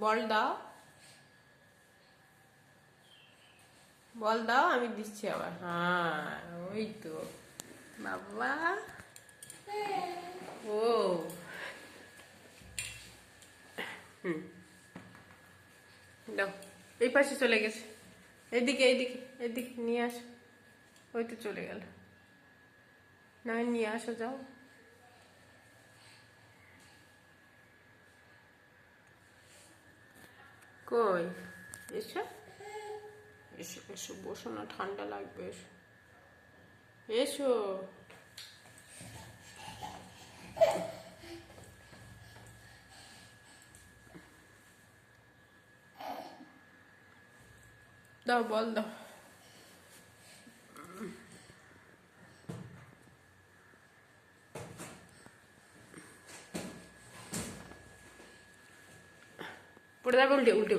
বল দাও, বল দাও, আমি দিচ্ছি আবার। হ্যাঁ ওই তো বাবা। ও হুম, দাও। এই পাশে চলে গেছে। এদিকে এদিকে এদিকে নিয়ে আসো। ওই তো চলে গেল। না নিয়ে আসো, যাও। কই? এসো এসো এসো, বসো না, ঠান্ডা লাগবে। এসো এসো। দাও, বল দাও। পড়ে যাবে, উল্টে উল্টে।